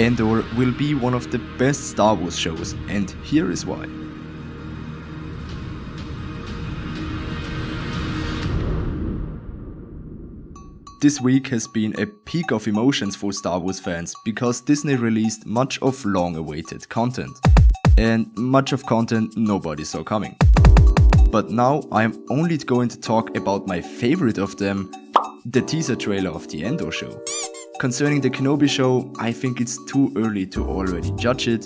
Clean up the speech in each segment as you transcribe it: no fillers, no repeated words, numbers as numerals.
Andor will be one of the best Star Wars shows, and here is why. This week has been a peak of emotions for Star Wars fans because Disney released much of long-awaited content. And much of content nobody saw coming. But now I'm only going to talk about my favorite of them, the teaser trailer of the Andor Show. Concerning the Kenobi Show, I think it's too early to already judge it.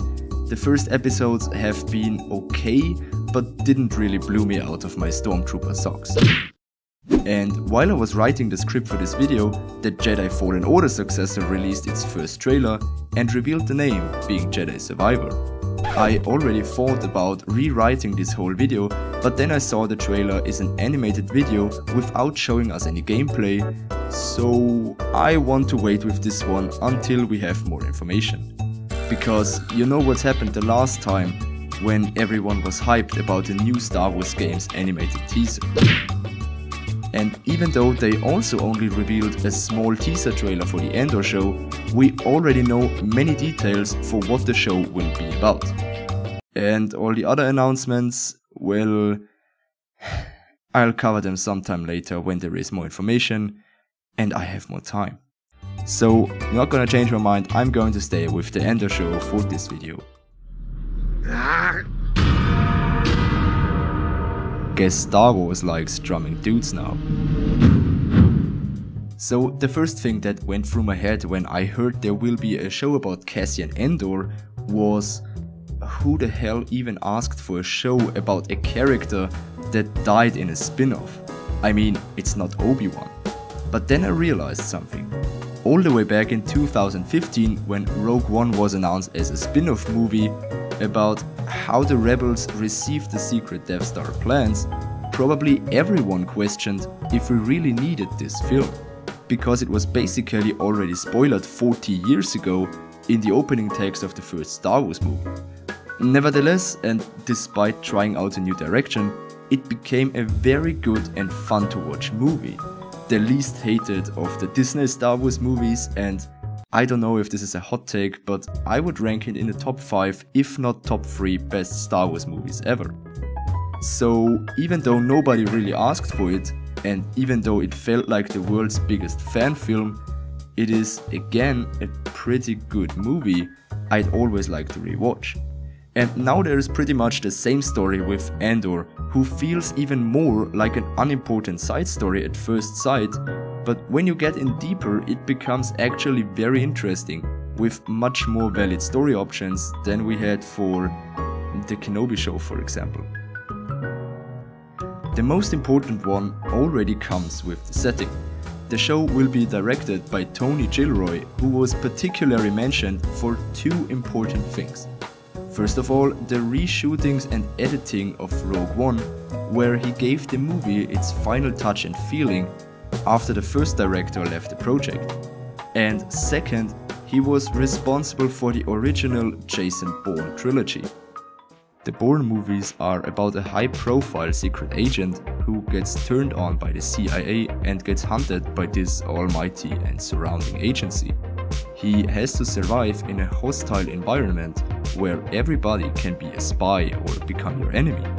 The first episodes have been okay, but didn't really blow me out of my Stormtrooper socks. And while I was writing the script for this video, the Jedi Fallen Order successor released its first trailer and revealed the name, being Jedi Survivor. I already thought about rewriting this whole video, but then I saw the trailer is an animated video without showing us any gameplay, so I want to wait with this one until we have more information. Because you know what happened the last time when everyone was hyped about the new Star Wars game's animated teaser. And even though they also only revealed a small teaser trailer for the Andor Show, we already know many details for what the show will be about. And all the other announcements, well, I'll cover them sometime later when there is more information and I have more time. So, not gonna change my mind, I'm going to stay with the Andor Show for this video. Guess Star Wars likes drumming dudes now. So the first thing that went through my head when I heard there will be a show about Cassian Andor was, who the hell even asked for a show about a character that died in a spin-off? I mean, it's not Obi-Wan. But then I realized something. All the way back in 2015, when Rogue One was announced as a spin-off movie about how the rebels received the secret Death Star plans, probably everyone questioned if we really needed this film, because it was basically already spoiled 40 years ago in the opening text of the first Star Wars movie. Nevertheless, and despite trying out a new direction, it became a very good and fun to watch movie, the least hated of the Disney Star Wars movies, and I don't know if this is a hot take, but I would rank it in the top 5, if not top 3 best Star Wars movies ever. So even though nobody really asked for it, and even though it felt like the world's biggest fan film, it is again a pretty good movie I'd always like to rewatch. And now there is pretty much the same story with Andor, who feels even more like an unimportant side story at first sight, but when you get in deeper it becomes actually very interesting, with much more valid story options than we had for the Kenobi Show, for example. The most important one already comes with the setting. The show will be directed by Tony Gilroy, who was particularly mentioned for two important things. First of all, the reshootings and editing of Rogue One, where he gave the movie its final touch and feeling after the first director left the project. And second, he was responsible for the original Jason Bourne trilogy. The Bourne movies are about a high-profile secret agent who gets turned on by the CIA and gets hunted by this almighty and surrounding agency. He has to survive in a hostile environment where everybody can be a spy or become your enemy.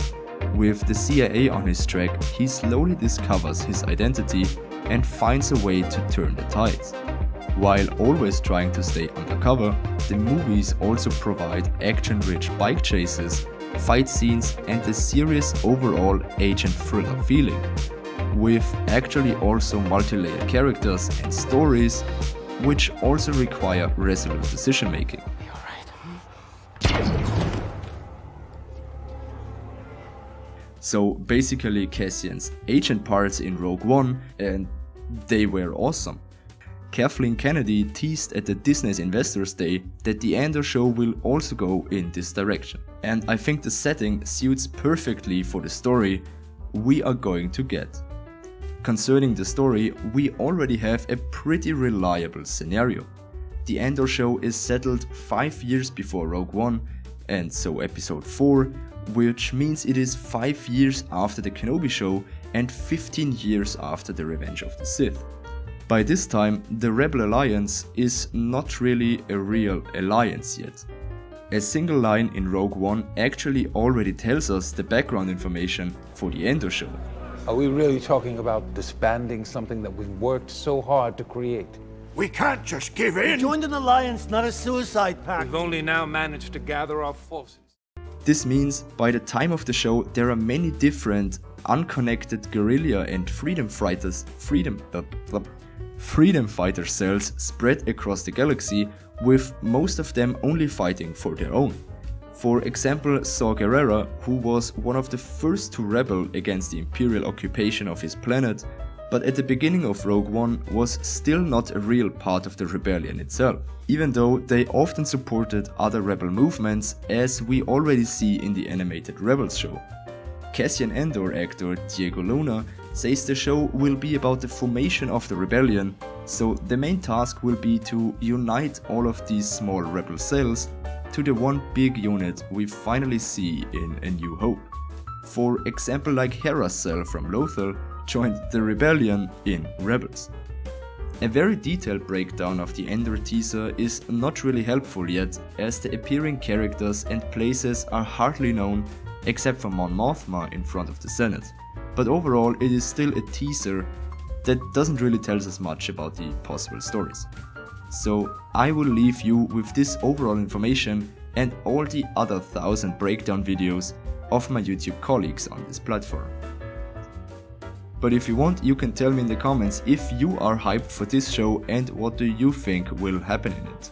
With the CIA on his track, he slowly discovers his identity and finds a way to turn the tides. While always trying to stay undercover, the movies also provide action-rich bike chases, fight scenes and a serious overall agent thriller feeling, with actually also multi-layered characters and stories, which also require resolute decision making. So basically Cassian's agent parts in Rogue One, and they were awesome. Kathleen Kennedy teased at the Disney's Investors Day that the Andor Show will also go in this direction. And I think the setting suits perfectly for the story we are going to get. Concerning the story, we already have a pretty reliable scenario. The Andor Show is settled 5 years before Rogue One, and so episode 4, which means it is 5 years after the Kenobi Show and 15 years after the Revenge of the Sith. By this time, the Rebel Alliance is not really a real alliance yet. A single line in Rogue One actually already tells us the background information for the Andor Show. Are we really talking about disbanding something that we've worked so hard to create? We can't just give in! We joined an alliance, not a suicide pact. We've only now managed to gather our forces. This means by the time of the show there are many different unconnected guerrilla and freedom fighter cells spread across the galaxy, with most of them only fighting for their own. For example, Saw Gerrera, who was one of the first to rebel against the Imperial occupation of his planet, but at the beginning of Rogue One was still not a real part of the rebellion itself, even though they often supported other rebel movements, as we already see in the animated Rebels show. Cassian Andor actor Diego Luna says the show will be about the formation of the rebellion, so the main task will be to unite all of these small rebel cells to the one big unit we finally see in A New Hope. For example, like Hera's cell from Lothal joined the rebellion in Rebels. A very detailed breakdown of the Andor teaser is not really helpful yet, as the appearing characters and places are hardly known except for Mon Mothma in front of the Senate. But overall it is still a teaser that doesn't really tell us much about the possible stories. So I will leave you with this overall information and all the other 1000 breakdown videos of my YouTube colleagues on this platform. But if you want, you can tell me in the comments if you are hyped for this show and what do you think will happen in it.